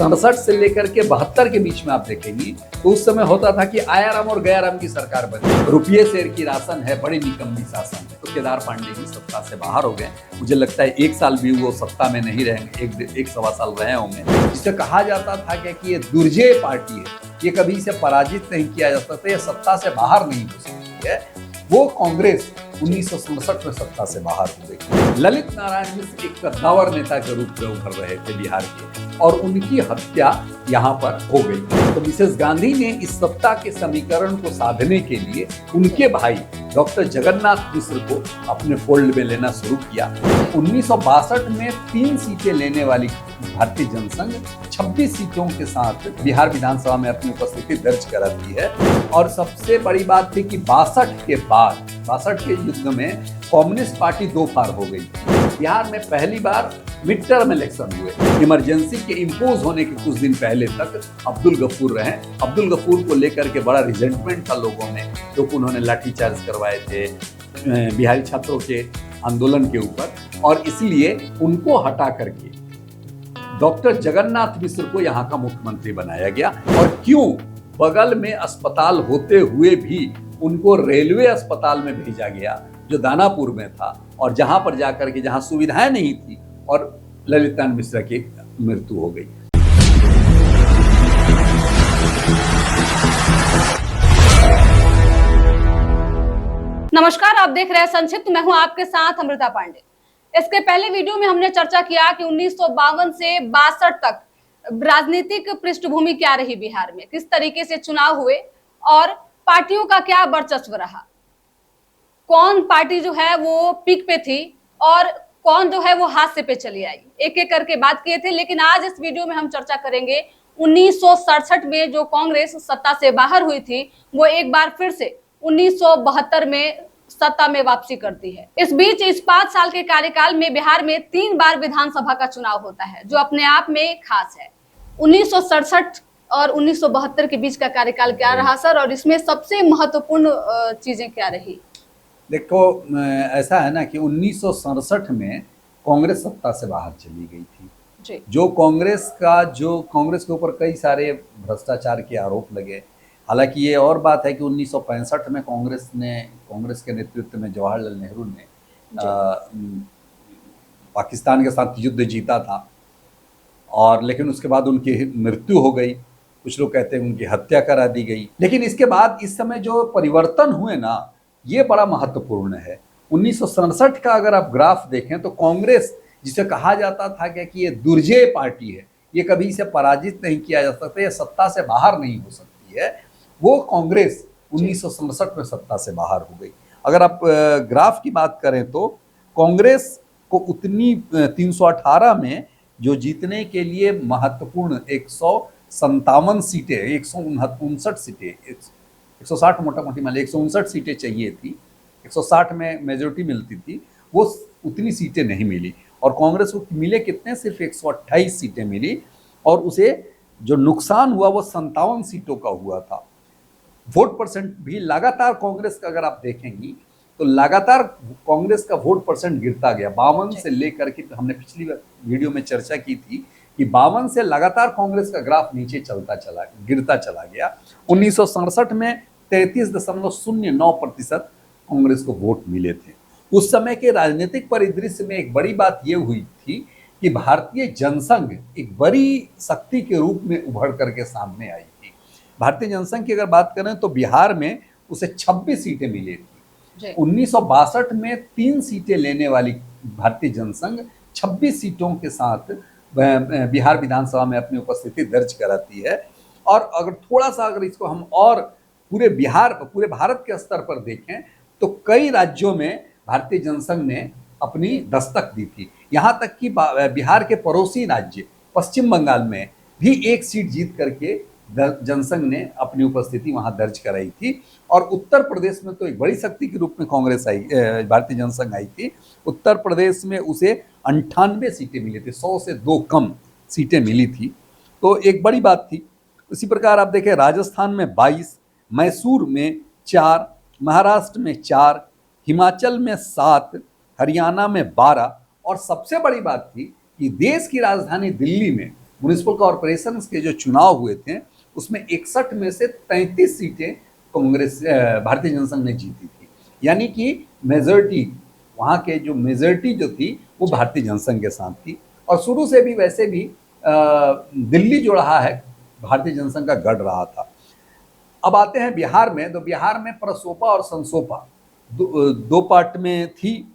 67 से लेकर के 72 के बीच में आप देखेंगी तो उस समय होता था कि आयाराम और गयाराम की सरकार बनी, रुपये शेर की राशन है, बड़ी निकम्मी शासन है। तो केदार पांडे जी सत्ता से बाहर हो गए। मुझे लगता है 1 साल भी वो सत्ता में नहीं रहेंगे, एक सवा साल रहे होंगे। जिसे कहा जाता था कि ये दुर्जय पार्टी है, ये कभी इसे पराजित नहीं किया जा सकता, ये सत्ता से बाहर नहीं हो सकती है। वो कांग्रेस 1967 में सत्ता से बाहर हो गई। ललित नारायण मिश्र एक कद्दावर नेता के रूप में उभर रहे थे बिहार के, और उनकी हत्या यहाँ पर हो गई। तो मिसेस गांधी ने इस सत्ता के समीकरण को साधने के लिए उनके भाई डॉक्टर जगन्नाथ मिश्र को अपने फोल्ड में लेना शुरू किया। 1962 में 3 सीटें लेने वाली भारतीय जनसंघ 26 सीटों के साथ बिहार विधानसभा में अपनी उपस्थिति दर्ज कराती है। और सबसे बड़ी बात थी कि 62 के युद्ध में कम्युनिस्ट पार्टी 2 फार हो गई। बिहार में पहली बार मिड टर्म इलेक्शन हुए। इमरजेंसी के इम्पोज होने के कुछ दिन पहले तक अब्दुल गफूर रहे। अब्दुल गफूर को लेकर के बड़ा रिजेंटमेंट था लोगों में, क्योंकि उन्होंने लाठीचार्ज करवाए थे बिहारी छात्रों के आंदोलन के ऊपर, और इसलिए उनको हटा करके डॉक्टर जगन्नाथ मिश्र को यहाँ का मुख्यमंत्री बनाया गया। और क्यों बगल में अस्पताल होते हुए भी उनको रेलवे अस्पताल में भेजा गया जो दानापुर में था, और जहां पर जाकर के जहां सुविधाएं नहीं थी, और ललित नारायण मिश्र की मृत्यु हो गई। नमस्कार, आप देख रहे हैं संक्षिप्त। मैं हूं आपके साथ अमृता पांडे। इसके पहले वीडियो में हमने चर्चा किया कि 1952 से 62 तक राजनीतिक पृष्ठभूमि क्या रही बिहार में, किस तरीके से चुनाव हुए और पार्टियों का क्या वर्चस्व रहा, कौन पार्टी जो है वो पीक पे थी और कौन जो है वो हाथ पे चली आई। एक एक करके बात किए थे, लेकिन आज इस वीडियो में हम चर्चा करेंगे 1967 में जो कांग्रेस सत्ता से बाहर हुई थी, वो एक बार फिर से 1972 में सत्ता में वापसी करती है। इस बीच इस 5 साल के कार्यकाल में बिहार में 3 बार विधानसभा का चुनाव होता है, जो अपने आप में खास है। 1967 और 1972 के बीच का कार्यकाल क्या रहा सर, और इसमें सबसे महत्वपूर्ण चीजें क्या रही? देखो, ऐसा है ना कि 1967 में कांग्रेस सत्ता से बाहर चली गई थी जी। जो कांग्रेस के ऊपर कई सारे भ्रष्टाचार के आरोप लगे। हालांकि ये और बात है कि 1965 में कांग्रेस के नेतृत्व में जवाहरलाल नेहरू ने पाकिस्तान के साथ युद्ध जीता था, और लेकिन उसके बाद उनकी मृत्यु हो गई। कुछ लोग कहते हैं उनकी हत्या करा दी गई। लेकिन इसके बाद इस समय जो परिवर्तन हुए ना, ये बड़ा महत्वपूर्ण है। 1967 का अगर आप ग्राफ देखें तो कांग्रेस, जिसे कहा जाता था कि ये दुर्जय पार्टी है, ये कभी इसे पराजित नहीं किया जा सकता, ये सत्ता से बाहर नहीं हो सकती है, वो कांग्रेस 1967 में सत्ता से बाहर हो गई। अगर आप ग्राफ की बात करें तो कांग्रेस को उतनी 318 में जो जीतने के लिए महत्वपूर्ण 157 सीटें, 159 सीटें, 160 मोटा मोटी मान ली 159 सीटें चाहिए थी, 160 में मेजोरिटी मिलती थी, वो उतनी सीटें नहीं मिली। और कांग्रेस को मिले कितने, सिर्फ 128 सीटें मिली, और उसे जो नुकसान हुआ वो 57 सीटों का हुआ था। वोट परसेंट भी लगातार कांग्रेस का अगर आप देखेंगी तो लगातार कांग्रेस का वोट परसेंट गिरता गया। 52 से लेकर के, हमने पिछली वीडियो में चर्चा की थी कि 52 से लगातार कांग्रेस का ग्राफ नीचे गिरता चला गया। 1967 में 33.09% कांग्रेस को वोट मिले थे। उस समय के राजनीतिक परिदृश्य में एक बड़ी बात यह हुई थी कि भारतीय जनसंघ एक बड़ी शक्ति के रूप में उभर करके सामने आई थी। भारतीय जनसंघ की अगर बात करें तो बिहार में उसे 26 सीटें मिली थी। 1962 में 3 सीटें लेने वाली भारतीय जनसंघ 26 सीटों के साथ बिहार विधानसभा में अपनी उपस्थिति दर्ज कराती है। और अगर इसको हम और पूरे भारत के स्तर पर देखें तो कई राज्यों में भारतीय जनसंघ ने अपनी दस्तक दी थी। यहाँ तक कि बिहार के पड़ोसी राज्य पश्चिम बंगाल में भी 1 सीट जीत करके जनसंघ ने अपनी उपस्थिति वहां दर्ज कराई थी। और उत्तर प्रदेश में तो एक बड़ी शक्ति के रूप में भारतीय जनसंघ आई थी। उत्तर प्रदेश में उसे 98 सीटें मिली थी, 100 से 2 कम सीटें मिली थी, तो एक बड़ी बात थी। इसी प्रकार आप देखें, राजस्थान में 22, मैसूर में 4, महाराष्ट्र में 4, हिमाचल में 7, हरियाणा में 12, और सबसे बड़ी बात थी कि देश की राजधानी दिल्ली में म्युनिसिपल कॉरपोरेशन के जो चुनाव हुए थे उसमें 61 में से 33 सीटें कांग्रेस भारतीय जनसंघ ने जीती थी, यानी कि मेजॉरिटी वहाँ के जो मेजॉरिटी जो थी वो भारतीय जनसंघ के साथ थी। और शुरू से भी वैसे भी दिल्ली जो रहा है भारतीय जनसंघ का गढ़ रहा था। अब आते हैं बिहार में, तो बिहार में प्रसोपा और संसोपा दो पार्ट में थी।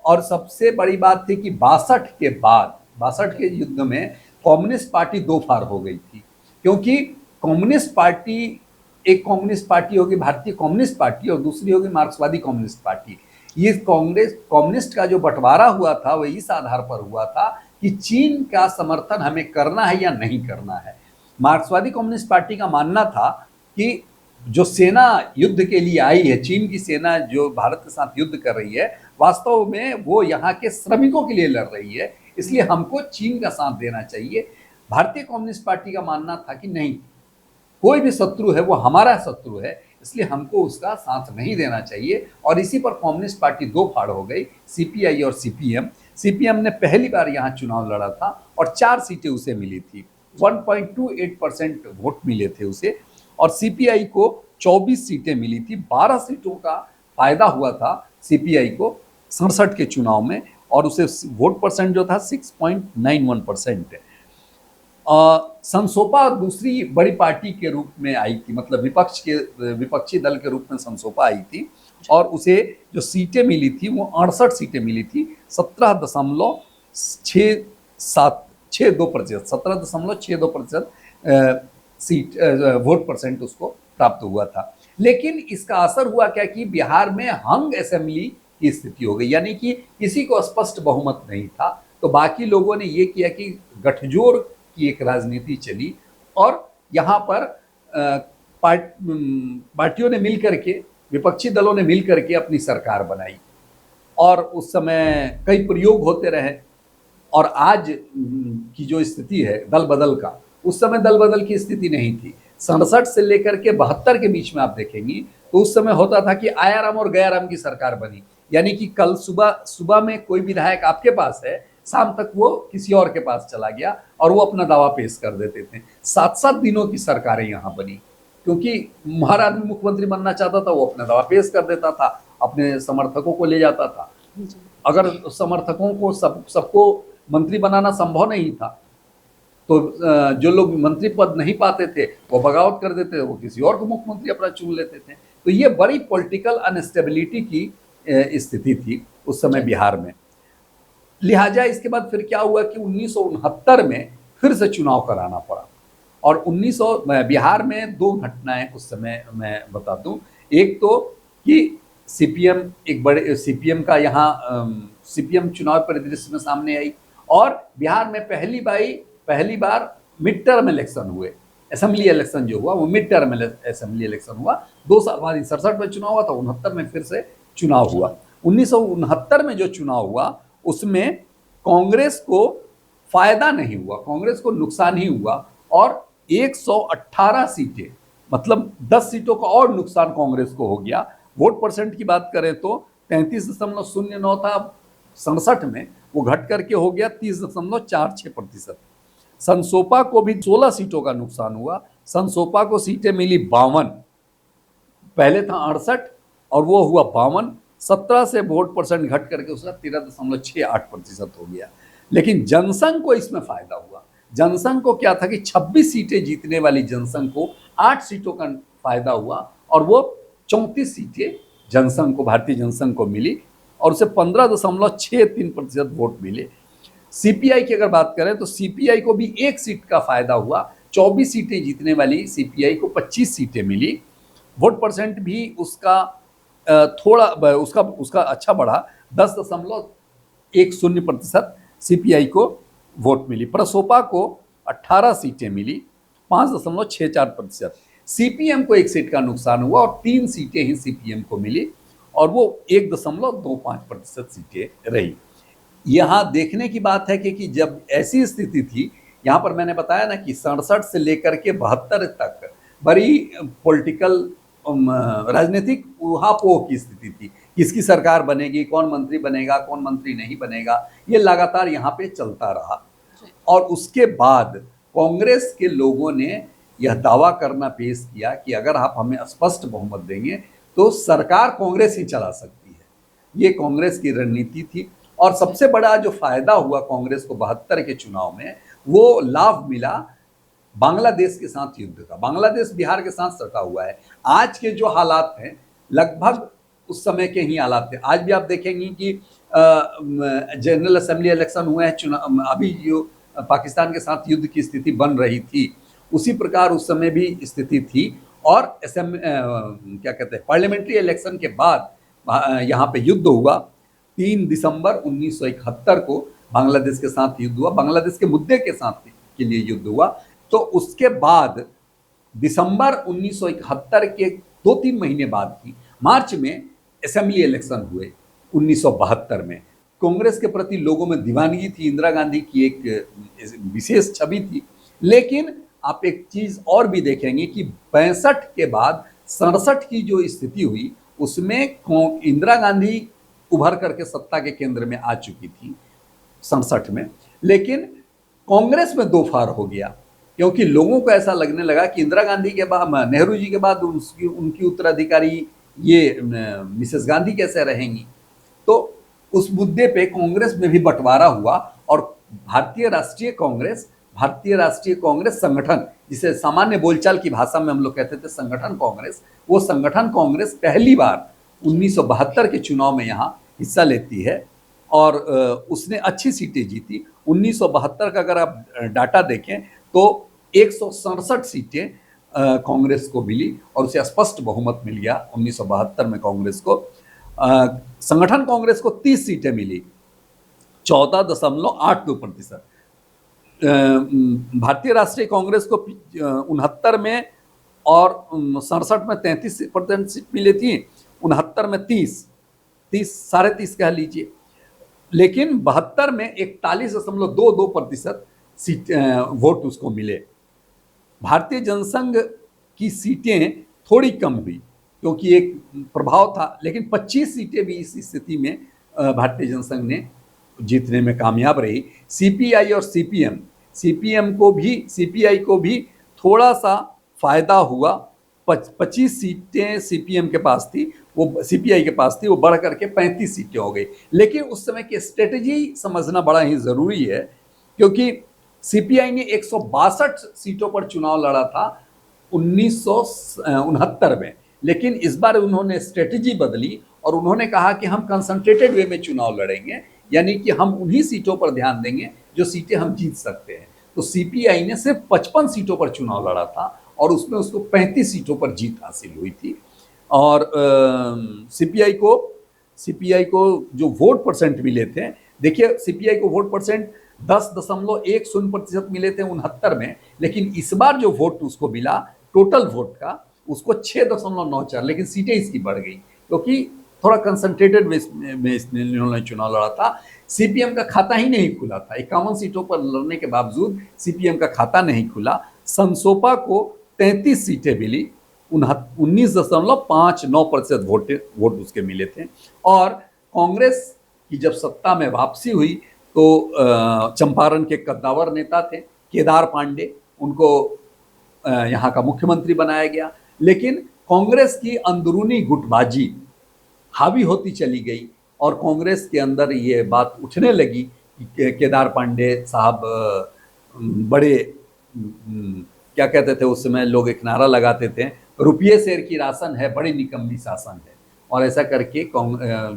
और सबसे बड़ी बात थी कि 62 के बाद 62 के युद्ध में कम्युनिस्ट पार्टी दो फार हो गई थी, क्योंकि कम्युनिस्ट पार्टी, एक कम्युनिस्ट पार्टी होगी भारतीय कम्युनिस्ट पार्टी और दूसरी होगी मार्क्सवादी कम्युनिस्ट पार्टी। ये कम्युनिस्ट का जो बंटवारा हुआ था वो इस आधार पर हुआ था कि चीन का समर्थन हमें करना है या नहीं करना है। मार्क्सवादी कम्युनिस्ट पार्टी का मानना था कि जो सेना युद्ध के लिए आई है, चीन की सेना जो भारत के साथ युद्ध कर रही है, वास्तव में वो यहाँ के श्रमिकों के लिए लड़ रही है, इसलिए हमको चीन का साथ देना चाहिए। भारतीय कम्युनिस्ट पार्टी का मानना था कि नहीं, कोई भी शत्रु है वो हमारा शत्रु है, इसलिए हमको उसका साथ नहीं देना चाहिए। और इसी पर कम्युनिस्ट पार्टी दो फाड़ हो गई, सीपीआई और सीपीएम। सीपीएम ने पहली बार यहाँ चुनाव लड़ा था और 4 सीटें उसे मिली थी, 1.28% वोट मिले थे उसे। और सीपीआई को 24 सीटें मिली थी, 12 सीटों का फायदा हुआ था सीपीआई को 67 के चुनाव में, और उसे वोट परसेंट जो था 6.91% है। संसोपा दूसरी बड़ी पार्टी के रूप में आई थी, मतलब विपक्षी दल के रूप में संसोपा आई थी, और उसे जो सीटें मिली थी वो 68 सीटें मिली थी, 17.62% सीट वोट परसेंट उसको प्राप्त हुआ था। लेकिन इसका असर हुआ क्या कि बिहार में हंग असेंबली की स्थिति हो गई, यानी कि किसी को स्पष्ट बहुमत नहीं था। तो बाकी लोगों ने ये किया कि गठजोड़ की एक राजनीति चली और यहाँ पर पार्टियों ने मिलकर के, विपक्षी दलों ने मिलकर के अपनी सरकार बनाई, और उस समय कई प्रयोग होते रहे। और आज की जो स्थिति है दल बदल का, उस समय दल बदल की स्थिति नहीं थी। 67 से लेकर के 72 के बीच में आप देखेंगी तो उस समय होता था कि आयाराम और गयाराम की सरकार बनी, यानी कि कल सुबह में कोई विधायक आपके पास है, शाम तक वो किसी और के पास चला गया और वो अपना दावा पेश कर देते थे। 7-7 दिनों की सरकारें यहाँ बनी, क्योंकि महाराज मुख्यमंत्री बनना चाहता था, वो अपना दावा पेश कर देता था, अपने समर्थकों को ले जाता था। अगर समर्थकों को सबको मंत्री बनाना संभव नहीं था तो जो लोग मंत्री पद नहीं पाते थे वो बगावत कर देते थे, वो किसी और को मुख्यमंत्री अपना चुन लेते थे। तो ये बड़ी पॉलिटिकल अनस्टेबिलिटी की स्थिति थी उस समय बिहार में। लिहाजा इसके बाद फिर क्या हुआ कि 1969 में फिर से चुनाव कराना पड़ा। और बिहार में 2 घटनाएं उस समय मैं बता दूं। एक तो कि सीपीएम का यहाँ सीपीएम चुनाव परिदृश्य में सामने आई, और बिहार में पहली बार मिड टर्म इलेक्शन हुए। असेंबली इलेक्शन जो हुआ वो मिड टर्म असेंबली इलेक्शन हुआ। 2 साल बाद 67 में चुनाव हुआ था, 69 में फिर से चुनाव हुआ। 1969 में जो चुनाव हुआ उसमें कांग्रेस को फायदा नहीं हुआ, कांग्रेस को नुकसान ही हुआ, और 118 सीटें, मतलब 10 सीटों का और नुकसान कांग्रेस को हो गया। वोट परसेंट की बात करें तो 33.09 था 67 में, वो घट करके हो गया 30.46%। संसोपा को भी 16 सीटों का नुकसान हुआ। संसोपा को सीटें मिली 52, पहले था 68 और वो हुआ 52। 17 से वोट परसेंट घट करके उसका 13.68% हो गया। लेकिन जनसंघ को इसमें फायदा हुआ। जनसंघ को क्या था कि 26 सीटें जीतने वाली जनसंघ को 8 सीटों का फायदा हुआ, और वो 34 सीटें जनसंघ को, भारतीय जनसंघ को मिली, और उसे 15.63% वोट मिले। सीपीआई की अगर बात करें तो सीपीआई को भी 1 सीट का फायदा हुआ। 24 सीटें जीतने वाली सीपीआई को 25 सीटें मिली। वोट परसेंट भी उसका थोड़ा उसका अच्छा बढ़ा, 10.10% सीपीआई को वोट मिली। प्रसोपा को 18 सीटें मिली, 5.64%। सीपीएम को 1 सीट का नुकसान हुआ और 3 सीटें ही सीपीएम को मिली, और वो 1.25% सीटें रही। यहाँ देखने की बात है कि जब ऐसी स्थिति थी, यहाँ पर मैंने बताया ना कि 67 से लेकर के 72 तक बड़ी पॉलिटिकल राजनीतिक ऊहापोह की स्थिति थी। किसकी सरकार बनेगी, कौन मंत्री बनेगा, कौन मंत्री नहीं बनेगा, ये लगातार यहाँ पे चलता रहा। और उसके बाद कांग्रेस के लोगों ने यह दावा करना पेश किया कि अगर आप हमें स्पष्ट बहुमत देंगे तो सरकार कांग्रेस ही चला सकती है। ये कांग्रेस की रणनीति थी और सबसे बड़ा जो फायदा हुआ कांग्रेस को 72 के चुनाव में, वो लाभ मिला बांग्लादेश के साथ युद्ध का। बांग्लादेश बिहार के साथ सटा हुआ है। आज के जो हालात हैं लगभग उस समय के ही हालात थे। आज भी आप देखेंगे कि जनरल असेंबली इलेक्शन हुए हैं, चुनाव अभी जो पाकिस्तान के साथ युद्ध की स्थिति बन रही थी, उसी प्रकार उस समय भी स्थिति थी। और क्या कहते हैं, पार्लियामेंट्री इलेक्शन के बाद यहाँ पे युद्ध हुआ। 3 दिसंबर 1971 को बांग्लादेश के साथ युद्ध हुआ, बांग्लादेश के मुद्दे के साथ के लिए युद्ध हुआ। तो उसके बाद दिसंबर 1971 के 2-3 महीने बाद ही मार्च में असेंबली इलेक्शन हुए 1972 में। कांग्रेस के प्रति लोगों में दीवानगी थी, इंदिरा गांधी की एक विशेष छवि थी। लेकिन आप एक चीज और भी देखेंगे कि 65 के बाद 67 की जो स्थिति हुई उसमें इंदिरा गांधी उभर करके सत्ता के केंद्र में आ चुकी थी 67 में, लेकिन कांग्रेस में दो फार हो गया, क्योंकि लोगों को ऐसा लगने लगा कि इंदिरा गांधी के बाद, नेहरू जी के बाद उनकी उत्तराधिकारी ये मिसेस गांधी कैसे रहेंगी। तो उस मुद्दे पे कांग्रेस में भी बंटवारा हुआ और भारतीय राष्ट्रीय कांग्रेस संगठन, जिसे सामान्य बोलचाल की भाषा में हम लोग कहते थे संगठन कांग्रेस, वो संगठन कांग्रेस पहली बार 1972 के चुनाव में यहाँ हिस्सा लेती है और उसने अच्छी सीटें जीती। 1972 का अगर आप डाटा देखें तो 167 सीटें कांग्रेस को मिली और उसे स्पष्ट बहुमत मिल गया 1972 में कांग्रेस को। संगठन कांग्रेस को 30 सीटें मिली, 14.82%। भारतीय राष्ट्रीय कांग्रेस को 69 में और 67 में 33% सीट मिली थी, 69 में 30 कह लीजिए। लेकिन 72 में 41.22% सीट वोट उसको मिले। भारतीय जनसंघ की सीटें थोड़ी कम हुई क्योंकि एक प्रभाव था, लेकिन 25 सीटें भी इस स्थिति में भारतीय जनसंघ ने जीतने में कामयाब रही। सीपीआई और सीपीआई को भी थोड़ा सा फायदा हुआ। 25 सीटें सीपीएम के पास थी, वो सीपीआई के पास थी, वो बढ़ करके 35 सीटें हो गई। लेकिन उस समय की स्ट्रेटेजी समझना बड़ा ही ज़रूरी है, क्योंकि सीपीआई ने 162 सीटों पर चुनाव लड़ा था 1969 में, लेकिन इस बार उन्होंने स्ट्रेटेजी बदली और उन्होंने कहा कि हम कंसंट्रेटेड वे में चुनाव लड़ेंगे, यानी कि हम उन्हीं सीटों पर ध्यान देंगे जो सीटें हम जीत सकते हैं। तो सीपीआई ने सिर्फ 55 सीटों पर चुनाव लड़ा था और उसमें उसको 35 सीटों पर जीत हासिल हुई थी। और सीपीआई को जो वोट परसेंट मिले थे, देखिए सीपीआई को वोट परसेंट 10.10% मिले थे 69 में, लेकिन इस बार जो वोट उसको मिला टोटल वोट का, उसको 6.94, लेकिन सीटें इसकी बढ़ गई क्योंकि थोड़ा कंसंट्रेटेड में इन्होंने चुनाव लड़ा था। सीपीएम का खाता ही नहीं खुला था, 51 सीटों पर लड़ने के बावजूद सीपीएम का खाता नहीं खुला। संसोपा को 33 सीटें मिली, 19.59% वोट उसके मिले थे। और कांग्रेस की जब सत्ता में वापसी हुई तो चंपारण के कद्दावर नेता थे केदार पांडे, उनको यहाँ का मुख्यमंत्री बनाया गया। लेकिन कांग्रेस की अंदरूनी गुटबाजी हावी होती चली गई और कांग्रेस के अंदर ये बात उठने लगी कि केदार पांडे साहब बड़े क्या कहते थे उस समय, लोग एक नारा लगाते थे, रुपये शेर की राशन है, बड़ी निकम्मी शासन है। और ऐसा करके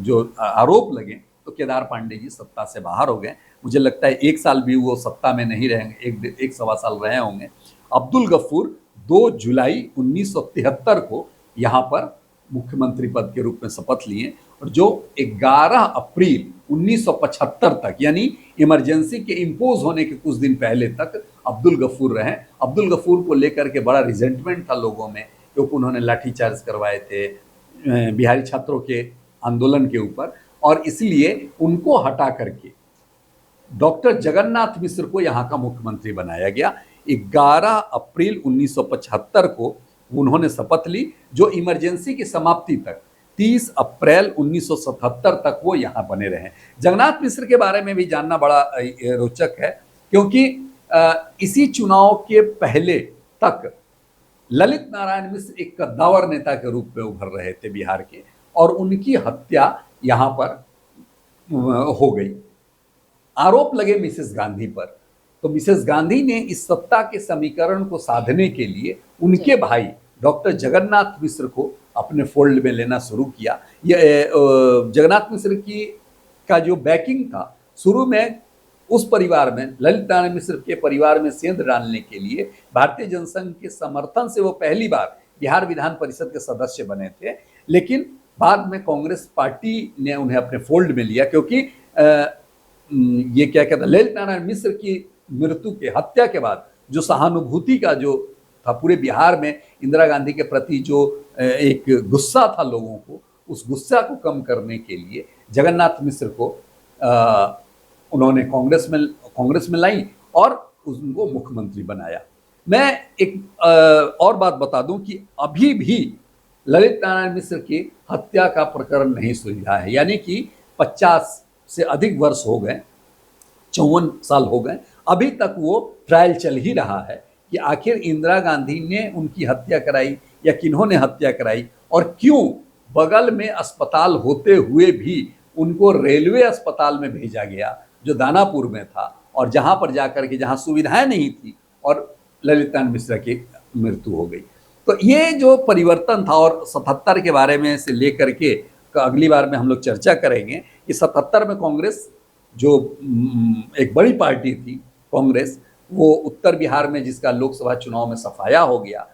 जो आरोप लगे तो केदार पांडे जी सत्ता से बाहर हो गए। मुझे लगता है 1 साल भी वो सत्ता में नहीं रहेंगे, एक सवा साल रहे होंगे। अब्दुल गफूर 2 जुलाई 1973 को यहाँ पर मुख्यमंत्री पद के रूप में शपथ लिए और जो 11 अप्रैल 1975 तक, यानी इमरजेंसी के इम्पोज होने के कुछ दिन पहले तक अब्दुल गफूर रहे। अब्दुल गफूर को लेकर के बड़ा रिजेंटमेंट था लोगों में, क्योंकि उन्होंने लाठीचार्ज करवाए थे बिहारी छात्रों के आंदोलन के ऊपर, और इसलिए उनको हटा करके डॉक्टर जगन्नाथ मिश्र को यहाँ का मुख्यमंत्री बनाया गया। 11 अप्रैल 1975 को उन्होंने शपथ ली, जो इमरजेंसी की समाप्ति तक 30 अप्रैल 1977 तक वो यहाँ बने रहे। जगन्नाथ मिश्र के बारे में भी जानना बड़ा रोचक है क्योंकि इसी चुनाव के पहले तक ललित नारायण मिश्र एक कद्दावर नेता के रूप में उभर रहे थे बिहार के, और उनकी हत्या यहाँ पर हो गई। आरोप लगे मिसेस गांधी पर, तो मिसेस गांधी ने इस सत्ता के समीकरण को साधने के लिए उनके भाई डॉक्टर जगन्नाथ मिश्र को अपने फोल्ड में लेना शुरू किया। ये जगन्नाथ मिश्र की का जो बैकिंग था शुरू में उस परिवार में, ललित नारायण मिश्र के परिवार में सेंध डालने के लिए भारतीय जनसंघ के समर्थन से वो पहली बार बिहार विधान परिषद के सदस्य बने थे, लेकिन बाद में कांग्रेस पार्टी ने उन्हें अपने फोल्ड में लिया, क्योंकि ये क्या कहता है, ललित नारायण मिश्र की मृत्यु के हत्या के बाद जो सहानुभूति का जो था पूरे बिहार में इंदिरा गांधी के प्रति जो एक गुस्सा था लोगों को, उस गुस्सा को कम करने के लिए जगन्नाथ मिश्र को उन्होंने कांग्रेस में लाई और उनको मुख्यमंत्री बनाया। मैं एक और बात बता दूं कि अभी भी ललित नारायण मिश्र की हत्या का प्रकरण नहीं सुलझा है, यानी कि 50 से अधिक वर्ष हो गए, 54 साल हो गए, अभी तक वो ट्रायल चल ही रहा है कि आखिर इंदिरा गांधी ने उनकी हत्या कराई या किन्होंने हत्या कराई, और क्यों बगल में अस्पताल होते हुए भी उनको रेलवे अस्पताल में भेजा गया जो दानापुर में था, और जहां पर जाकर के जहां सुविधाएं नहीं थी और ललित नारायण मिश्र की मृत्यु हो गई। तो ये जो परिवर्तन था, और 77 के बारे में से लेकर के अगली बार में हम लोग चर्चा करेंगे कि 77 में कांग्रेस जो एक बड़ी पार्टी थी कांग्रेस, वो उत्तर बिहार में जिसका लोकसभा चुनाव में सफाया हो गया,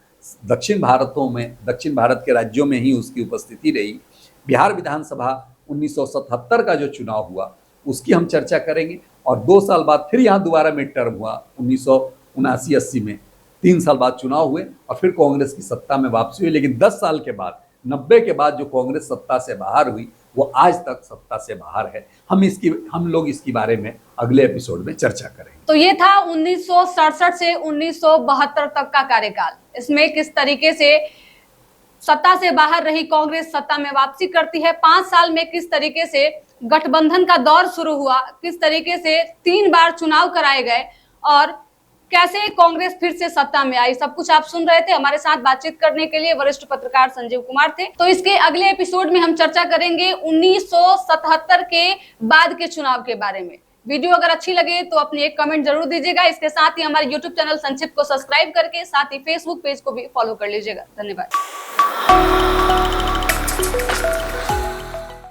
दक्षिण भारत के राज्यों में ही उसकी उपस्थिति रही। बिहार विधानसभा 1977 का जो चुनाव हुआ उसकी हम चर्चा करेंगे, और 2 साल बाद फिर यहाँ दोबारा मिड टर्म हुआ 1979-80 में, 3 साल बाद चुनाव हुए और फिर कांग्रेस की सत्ता में वापसी हुई। लेकिन 10 साल के बाद 90 के बाद जो कांग्रेस सत्ता से बाहर हुई वो आज तक सत्ता से बाहर है। हम लोग इसके बारे में अगले एपिसोड में चर्चा करेंगे। तो ये था 1967 से 1972 तक का कार्यकाल। इसमें किस तरीके से सत्ता से बाहर रही कांग्रेस सत्ता में वापसी करती है, 5 साल में किस तरीके से गठबंधन का दौर शुरू हुआ, किस तरीके से 3 बार चुनाव कराए गए और कैसे कांग्रेस फिर से सत्ता में आई, सब कुछ आप सुन रहे थे। हमारे साथ बातचीत करने के लिए वरिष्ठ पत्रकार संजीव कुमार थे। तो इसके अगले एपिसोड में हम चर्चा करेंगे 1977 के बाद के चुनाव के बारे में। वीडियो अगर अच्छी लगे तो अपनी एक कमेंट जरूर दीजिएगा। इसके साथ ही हमारे यूट्यूब चैनल संक्षिप्त को सब्सक्राइब करके साथ ही फेसबुक पेज को भी फॉलो कर लीजिएगा। धन्यवाद।